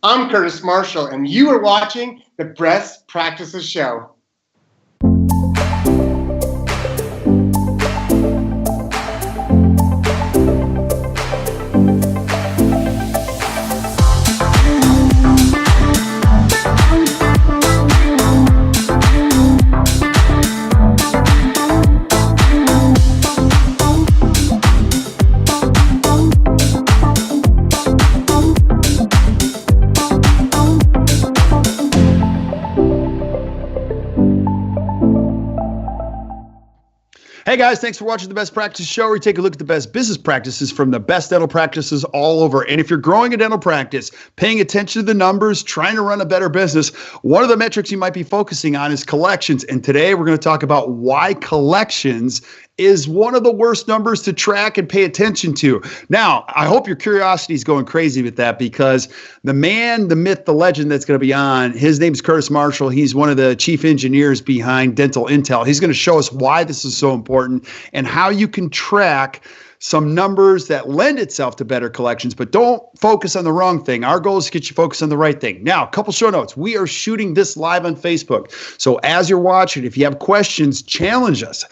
I'm Curtis Marshall, and you are watching the Best Practices Show. Hey guys, thanks for watching the Best Practice Show, where we take a look at the best business practices from the best dental practices all over. And if you're growing a dental practice, paying attention to the numbers, trying to run a better business, one of the metrics you might be focusing on is collections. And today we're going to talk about why collections is one of the worst numbers to track and pay attention to. Now, I hope your curiosity is going crazy with that, because the man, the myth, the legend that's going to be on, his name is Curtis Marshall. He's one of the chief engineers behind Dental Intel. He's going to show us why this is so important and how you can track some numbers that lend itself to better collections, but don't focus on the wrong thing. Our goal is to get you focused on the right thing. Now, a couple show notes. We are shooting this live on Facebook. So as you're watching, if you have questions, challenge us.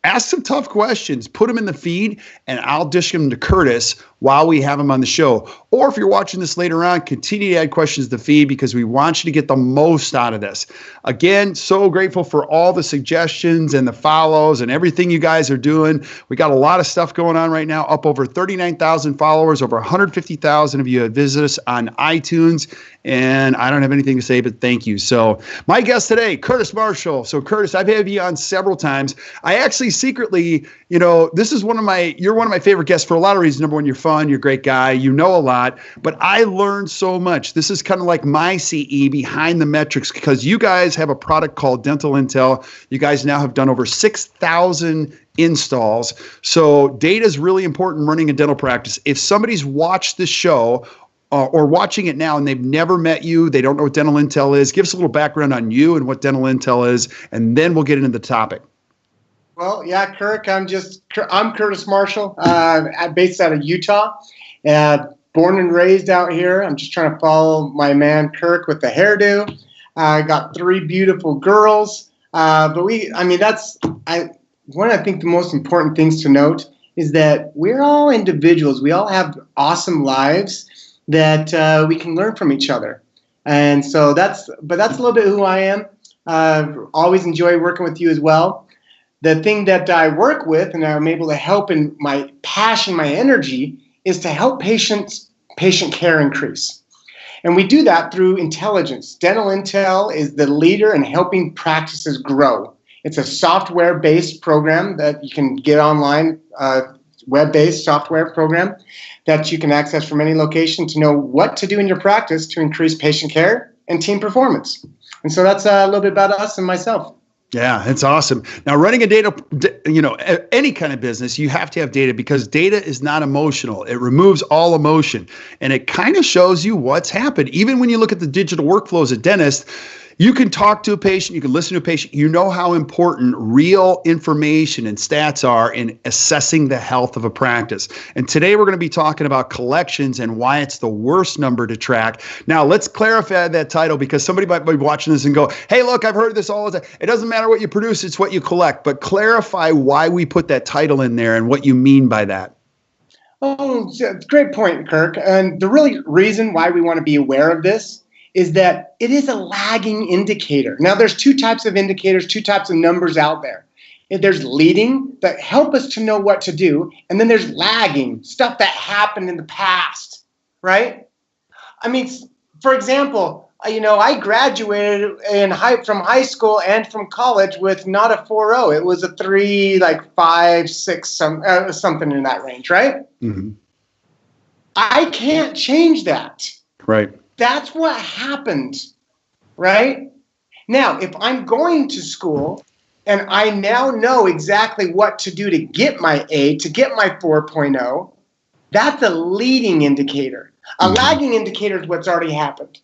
Ask some tough questions, put them in the feed, and I'll dish them to Curtis while we have him on the show. Or if you're watching this later on, continue to add questions to the feed, because we want you to get the most out of this. Again, so grateful for all the suggestions and the follows and everything you guys are doing. We got a lot of stuff going on right now, up over 39,000 followers, over 150,000 of you have visited us on iTunes. And I don't have anything to say, but thank you. So my guest today, Curtis Marshall. So Curtis, I've had you on several times. I actually secretly, you're one of my favorite guests for a lot of reasons. Number one, you're fun, you're a great guy, you know a lot, but I learned so much. This is kind of like my CE behind the metrics, because you guys have a product called Dental Intel. You guys now have done over 6,000 installs. So data is really important running a dental practice. If somebody's watched this show or watching it now and they've never met you, they don't know what Dental Intel is, give us a little background on you and what Dental Intel is, and then we'll get into the topic. Well, yeah, Kirk, I'm Curtis Marshall. I'm based out of Utah, born and raised out here. I'm just trying to follow my man Kirk with the hairdo. I got 3 beautiful girls. One of I think the most important things to note is that we're all individuals. We all have awesome lives that we can learn from each other. And so that's a little bit who I am. Always enjoy working with you as well. The thing that I work with and I'm able to help, in my passion, my energy, is to help patient care increase. And we do that through intelligence. Dental Intel is the leader in helping practices grow. It's a software-based program that you can get online, web-based software program that you can access from any location to know what to do in your practice to increase patient care and team performance. And so that's a little bit about us and myself. Yeah, it's awesome. Now, running a any kind of business, you have to have data, because data is not emotional. It removes all emotion, and it kind of shows you what's happened. Even when you look at the digital workflows at dentists, you can talk to a patient, you can listen to a patient, you know how important real information and stats are in assessing the health of a practice. And today we're going to be talking about collections and why it's the worst number to track. Now, let's clarify that title, because somebody might be watching this and go, hey, look, I've heard this all the time. It doesn't matter what you produce, it's what you collect. But clarify why we put that title in there and what you mean by that. Oh, great point, Kirk. And the really reason why we want to be aware of this is that it is a lagging indicator. Now, there's 2 types of indicators, 2 types of numbers out there. There's leading, that help us to know what to do, and then there's lagging, stuff that happened in the past, right? I mean, for example, I graduated from high school and from college with not a 4.0. It was a 3, like 5, 6, something in that range, right? Mm-hmm. I can't change that. Right. That's what happened, right? Now, if I'm going to school and I now know exactly what to do to get my A, to get my 4.0, that's a leading indicator. A lagging indicator is what's already happened.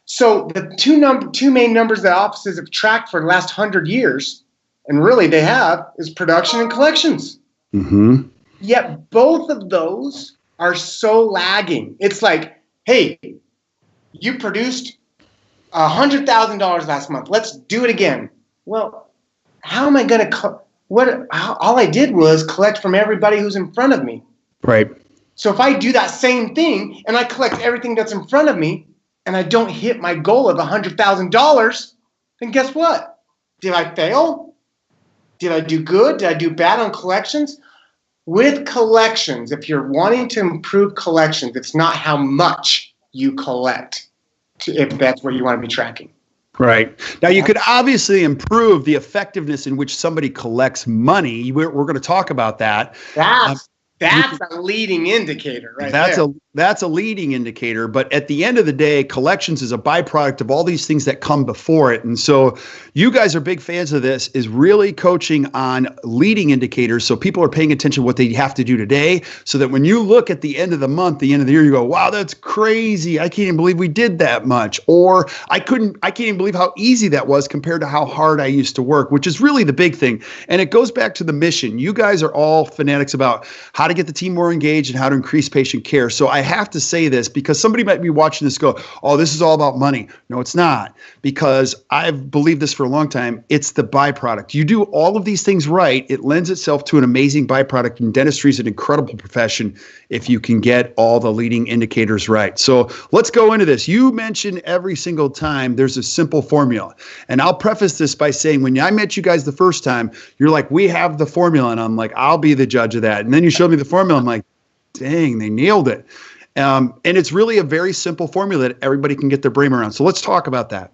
So the two main numbers that offices have tracked for the last 100 years, and really they have, is production and collections. Mm-hmm. Yet both of those are so lagging. It's like, hey, you produced $100,000 last month. Let's do it again. Well, how am I going to all I did was collect from everybody who's in front of me. Right. So if I do that same thing and I collect everything that's in front of me and I don't hit my goal of $100,000, then guess what? Did I fail? Did I do good? Did I do bad on collections? With collections, if you're wanting to improve collections, it's not how much you collect, if that's what you want to be tracking. Right. Now, you could obviously improve the effectiveness in which somebody collects money. We're going to talk about that. That's a leading indicator right there. That's a leading indicator. But at the end of the day, collections is a byproduct of all these things that come before it. And so you guys are big fans of this, is really coaching on leading indicators. So people are paying attention to what they have to do today, so that when you look at the end of the month, the end of the year, you go, wow, that's crazy. I can't even believe we did that much. Or I can't even believe how easy that was compared to how hard I used to work, which is really the big thing. And it goes back to the mission. You guys are all fanatics about how to get the team more engaged and how to increase patient care. So I have to say this because somebody might be watching this go, oh, this is all about money. No, it's not, because I've believed this for a long time. It's the byproduct. You do all of these things right, it lends itself to an amazing byproduct, and dentistry is an incredible profession if you can get all the leading indicators right. So let's go into this. You mention every single time there's a simple formula. And I'll preface this by saying, when I met you guys the first time, you're like, we have the formula. And I'm like, I'll be the judge of that. And then you showed me the formula. I'm like, dang, they nailed it. And it's really a very simple formula that everybody can get their brain around. So let's talk about that.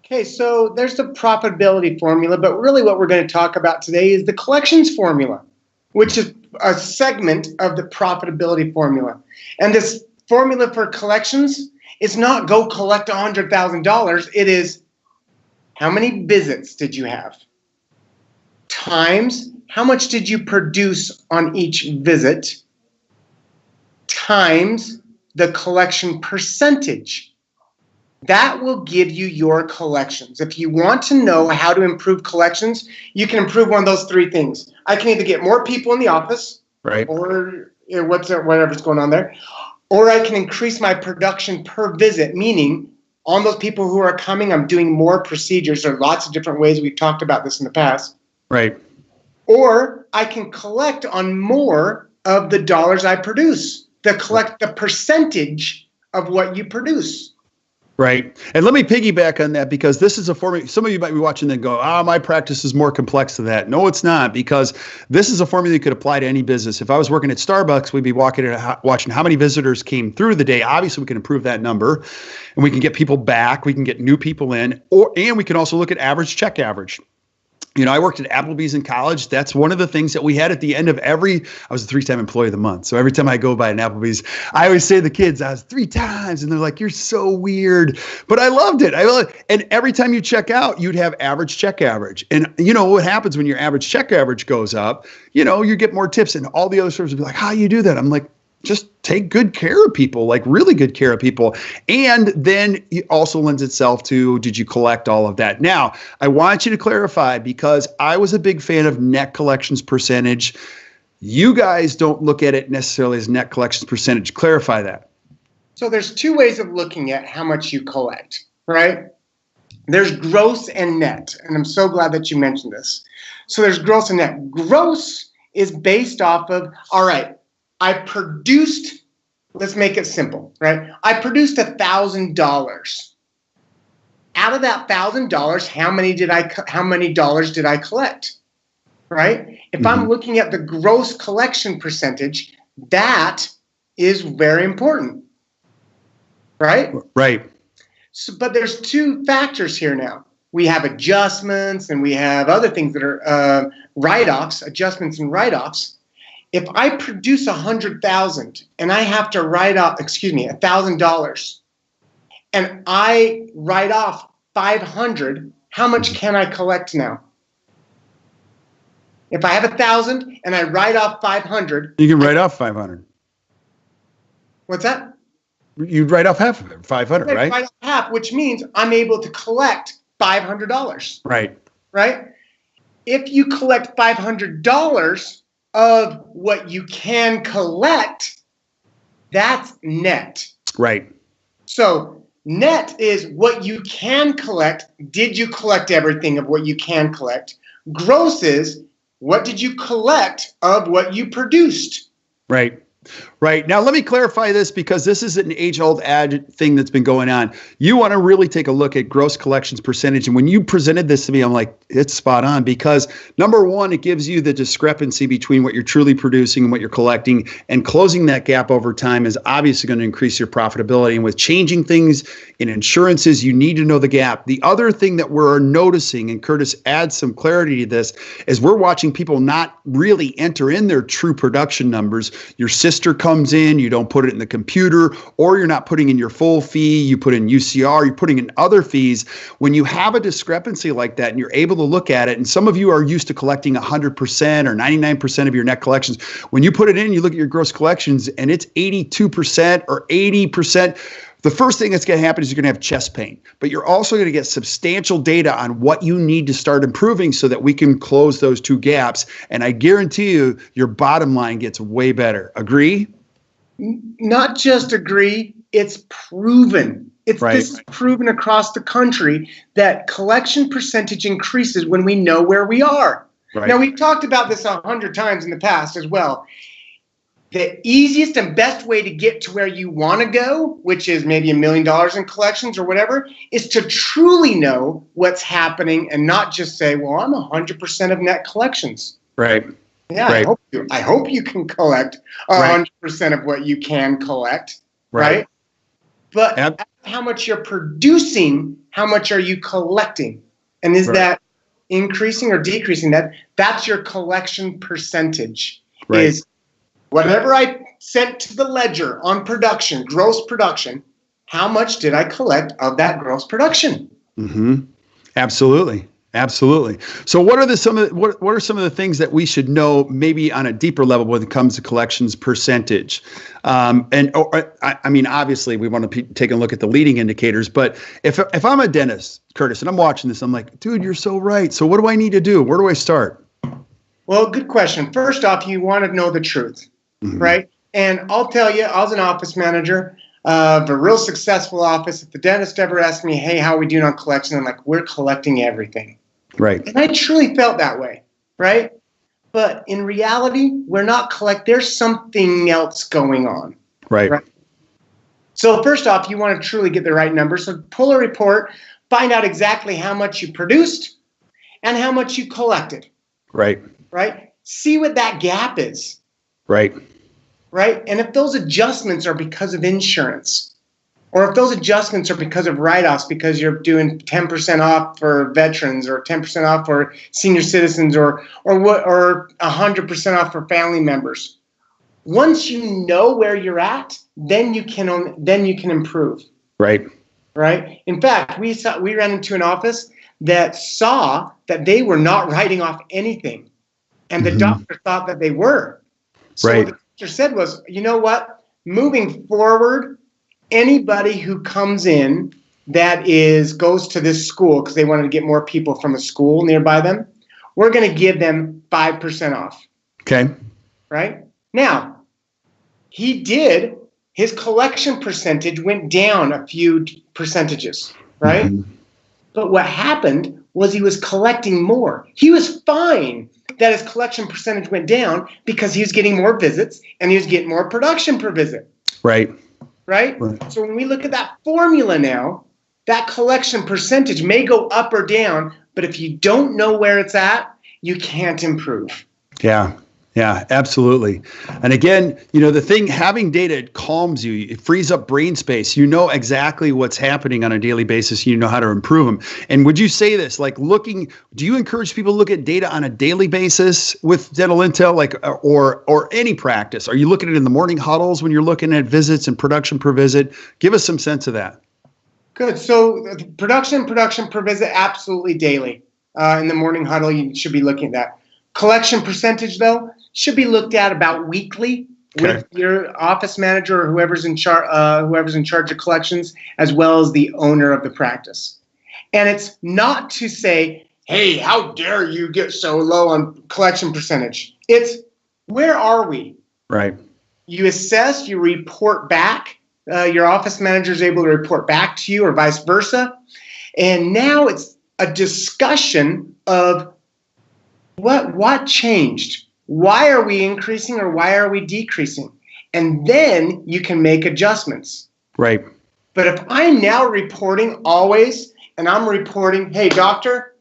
Okay, so there's the profitability formula, but really what we're going to talk about today is the collections formula, which is a segment of the profitability formula. And this formula for collections is not go collect $100,000. It is how many visits did you have? Times how much did you produce on each visit? Times the collection percentage. That will give you your collections. If you want to know how to improve collections, you can improve one of those three things. I can either get more people in the office, right, or whatever's going on there, or I can increase my production per visit, meaning on those people who are coming, I'm doing more procedures. There are lots of different ways. We've talked about this in the past. Right. Or I can collect on more of the dollars I produce. Collect the percentage of what you produce. Right. And let me piggyback on that, because this is a formula. Some of you might be watching and go, my practice is more complex than that. No, it's not, because this is a formula you could apply to any business. If I was working at Starbucks, we'd be watching how many visitors came through the day. Obviously, we can improve that number, and we can get people back. We can get new people in, and we can also look at average check average. You know, I worked at Applebee's in college. That's one of the things that we had at the end of I was a 3-time employee of the month. So every time I go by an Applebee's, I always say to the kids, I was 3 times. And they're like, you're so weird. But I loved it. And every time you check out, you'd have average check average. And you know what happens when your average check average goes up? You know, you get more tips, and all the other servers would be like, how you do that? I'm like, just take good care of people, like really good care of people. And then it also lends itself to, did you collect all of that? Now, I want you to clarify, because I was a big fan of net collections percentage. You guys don't look at it necessarily as net collections percentage. Clarify that. So there's two ways of looking at how much you collect, right? There's gross and net. And I'm so glad that you mentioned this. So there's gross and net. Gross is based off of, all right, I produced, let's make it simple, right? I produced $1,000. Out of that $1,000, how many dollars did I collect, right? If I'm looking at the gross collection percentage, that is very important, right? Right. So, but there's two factors here now. We have adjustments, and we have other things that are write-offs, adjustments and write-offs. If I produce $100,000 and I have to write off, $1,000, and I write off $500, how much can I collect now? If I have $1,000 and I write off $500, you can write off $500. What's that? You'd write off half of it, $500, right? Write off half, which means I'm able to collect $500. Right. Right. If you collect $500 of what you can collect, that's net. Right. So net is what you can collect. Did you collect everything of what you can collect? Gross is what did you collect of what you produced? Right. Right. Now, let me clarify this because this is an age-old ad thing that's been going on. You want to really take a look at gross collections percentage. And when you presented this to me, I'm like, it's spot on because number one, it gives you the discrepancy between what you're truly producing and what you're collecting. And closing that gap over time is obviously going to increase your profitability. And with changing things in insurances, you need to know the gap. The other thing that we're noticing, and Curtis adds some clarity to this, is we're watching people not really enter in their true production numbers. Your sister comes in, you don't put it in the computer, or you're not putting in your full fee, you put in UCR, you're putting in other fees. When you have a discrepancy like that and you're able to look at it, and some of you are used to collecting 100% or 99% of your net collections, when you put it in, you look at your gross collections and it's 82% or 80%, the first thing that's going to happen is you're going to have chest pain, but you're also going to get substantial data on what you need to start improving so that we can close those two gaps. And I guarantee you, your bottom line gets way better. Agree? Not just agree, it's proven. This is proven across the country that collection percentage increases when we know where we are. Right. Now, we've talked about this 100 times in the past as well. The easiest and best way to get to where you want to go, which is maybe $1 million in collections or whatever, is to truly know what's happening and not just say, well, I'm 100% of net collections. Right. Yeah, right. I hope you can collect 100% of what you can collect, right? But how much you're producing, how much are you collecting? And is that increasing or decreasing? That's your collection percentage. Right. Is whatever I sent to the ledger on production, gross production, how much did I collect of that gross production? Mm-hmm. Absolutely. Absolutely. So what are some of the things that we should know maybe on a deeper level when it comes to collections percentage? I mean, obviously we want to take a look at the leading indicators, but if I'm a dentist, Curtis, and I'm watching this, I'm like, dude, you're so right. So what do I need to do? Where do I start? Well, good question. First off, you want to know the truth, right? And I'll tell you, I was an office manager of a real successful office. If the dentist ever asked me, hey, how are we doing on collection? I'm like, we're collecting everything. Right. And I truly felt that way, right? But in reality, we're not there's something else going on. Right. So first off, you want to truly get the right number. So pull a report, find out exactly how much you produced and how much you collected. Right. Right? See what that gap is. Right. Right? And if those adjustments are because of insurance, or if those adjustments are because of write-offs, because you're doing 10% off for veterans or 10% off for senior citizens or 100% off for family members. Once you know where you're at, then you can improve. Right. Right? In fact, we ran into an office that saw that they were not writing off anything, and the doctor thought that they were. So what the doctor said was, you know what? Moving forward, anybody who comes in that goes to this school because they wanted to get more people from a school nearby them, we're going to give them 5% off. Okay. Right? Now, his collection percentage went down a few percentages, right? Mm-hmm. But what happened was he was collecting more. He was fine that his collection percentage went down because he was getting more visits and he was getting more production per visit. Right. Right? So when we look at that formula now, that collection percentage may go up or down, but if you don't know where it's at, you can't improve. Yeah, absolutely. And again, having data, it calms you. It frees up brain space. You know exactly what's happening on a daily basis. You know how to improve them. And would you say this, do you encourage people to look at data on a daily basis with Dental Intel, or any practice? Are you looking at it in the morning huddles when you're looking at visits and production per visit? Give us some sense of that. Good. So production per visit, absolutely daily. In the morning huddle, you should be looking at that. Collection percentage, though, should be looked at about weekly with your office manager or whoever's in charge of collections, as well as the owner of the practice. And it's not to say, hey, how dare you get so low on collection percentage? It's, where are we? Right. You assess, you report back, Your office manager is able to report back to you or vice versa. And now it's a discussion of what changed? Why are we increasing or why are we decreasing? And then you can make adjustments. Right. But if I'm now reporting always, and I'm reporting, hey, doctor,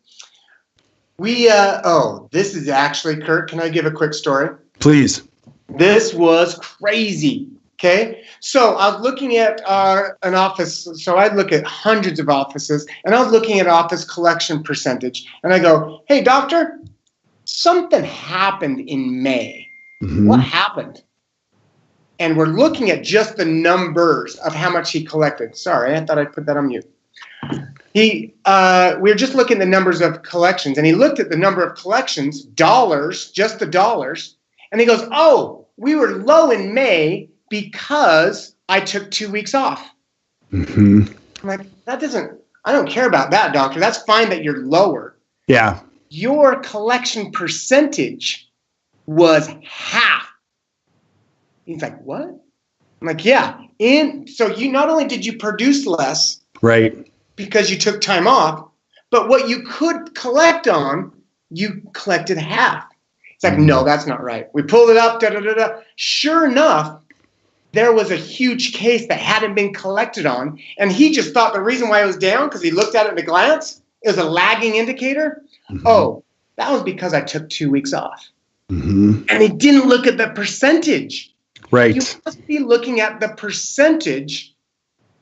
this is actually, Kurt, can I give a quick story? Please. This was crazy. Okay. So I was looking at an office. So I'd look at hundreds of offices, and I was looking at office collection percentage. And I go, hey, doctor, something happened in May. Mm-hmm. What happened? And we're looking at just the numbers of how much he collected. Sorry, I thought I'd put that on mute. We were just looking at the numbers of collections, and he looked at the number of collections, dollars, just the dollars, and he goes, oh, we were low in May because I took 2 weeks off. Mm-hmm. I'm like, I don't care about that, doctor. That's fine that you're lower. Yeah. Your collection percentage was half. He's like, what? I'm like, yeah. So you not only did you produce less, right, because you took time off, but what you could collect on, you collected half. It's like, no, that's not right. We pulled it up, Sure enough, there was a huge case that hadn't been collected on, and he just thought the reason why it was down, because he looked at it at a glance, it was a lagging indicator. Mm-hmm. Oh, that was because I took 2 weeks off. Mm-hmm. And he didn't look at the percentage. Right. You must be looking at the percentage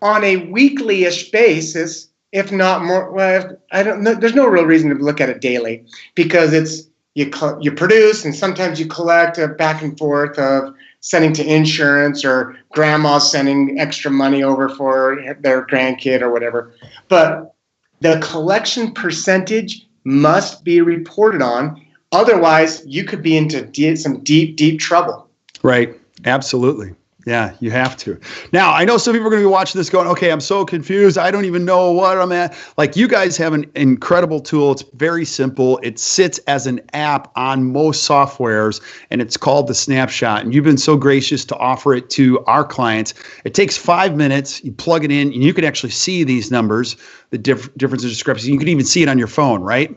on a weekly-ish basis, if not more. Well, I don't know. There's no real reason to look at it daily, because it's you produce, and sometimes you collect back and forth of sending to insurance, or grandma's sending extra money over for their grandkid or whatever. But the collection percentage must be reported on. Otherwise, you could be into some deep, deep trouble. Right. Absolutely. Yeah, you have to. Now, I know some people are going to be watching this going, okay, I'm so confused. I don't even know what I'm at. Like, you guys have an incredible tool. It's very simple. It sits as an app on most softwares, and it's called the Snapshot. And you've been so gracious to offer it to our clients. It takes 5 minutes. You plug it in, and you can actually see these numbers, the difference and discrepancy. You can even see it on your phone, right?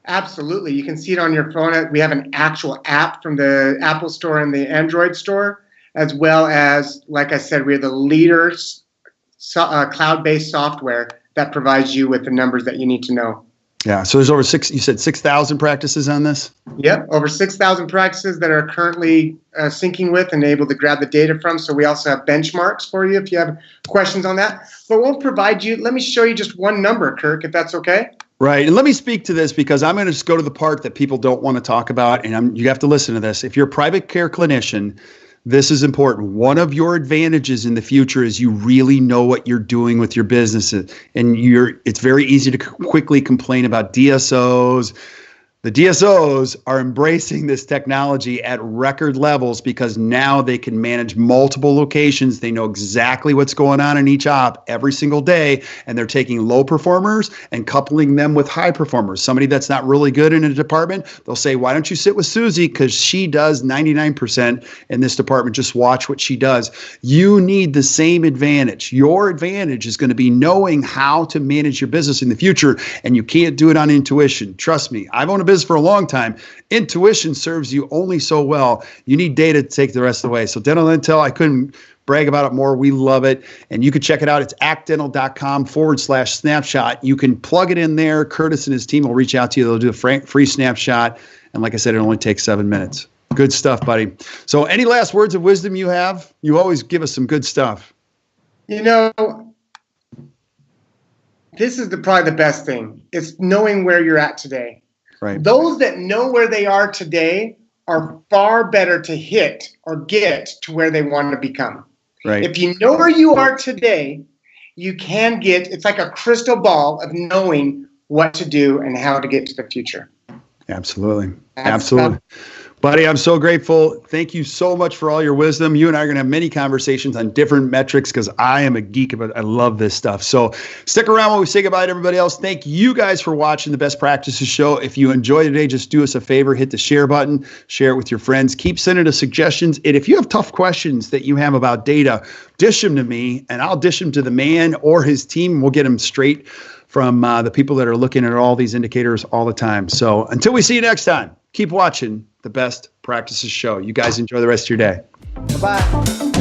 Absolutely. You can see it on your phone. We have an actual app from the Apple Store and the Android Store, as well as, like I said, we're the leaders cloud-based software that provides you with the numbers that you need to know. Yeah. So there's over 6,000 practices on this? Yep. Over 6,000 practices that are currently syncing with and able to grab the data from. So we also have benchmarks for you if you have questions on that. But we'll provide you, let me show you just one number, Kirk, if that's okay. Right. And let me speak to this, because I'm going to just go to the part that people don't want to talk about. And you have to listen to this. If you're a private care clinician, this is important. One of your advantages in the future is you really know what you're doing with your businesses. And it's very easy to quickly complain about DSOs. The DSOs are embracing this technology at record levels, because now they can manage multiple locations. They know exactly what's going on in each op every single day, and they're taking low performers and coupling them with high performers. Somebody that's not really good in a department, they'll say, why don't you sit with Susie, because she does 99% in this department. Just watch what she does. You need the same advantage. Your advantage is going to be knowing how to manage your business in the future, and you can't do it on intuition. Trust me, I've owned a business for a long time. Intuition serves you only so well. You need data to take the rest of the way. So Dental Intel, I couldn't brag about it more. We love it. And you can check it out. It's actdental.com/snapshot. You can plug it in there. Curtis and his team will reach out to you. They'll do a free snapshot. And like I said, it only takes 7 minutes. Good stuff, buddy. So any last words of wisdom you have? You always give us some good stuff. You know, this is probably the best thing. It's knowing where you're at today. Right. Those that know where they are today are far better to hit or get to where they want to become. Right. If you know where you are today, you can it's like a crystal ball of knowing what to do and how to get to the future. Absolutely. Absolutely. Buddy, I'm so grateful. Thank you so much for all your wisdom. You and I are going to have many conversations on different metrics because I am a geek about it. I love this stuff. So stick around while we say goodbye to everybody else. Thank you guys for watching the Best Practices Show. If you enjoyed today, just do us a favor, hit the share button, share it with your friends. Keep sending us suggestions. And if you have tough questions that you have about data, dish them to me and I'll dish them to the man or his team. We'll get them straight from the people that are looking at all these indicators all the time. So until we see you next time, keep watching the Best Practices Show. You guys enjoy the rest of your day. Bye-bye.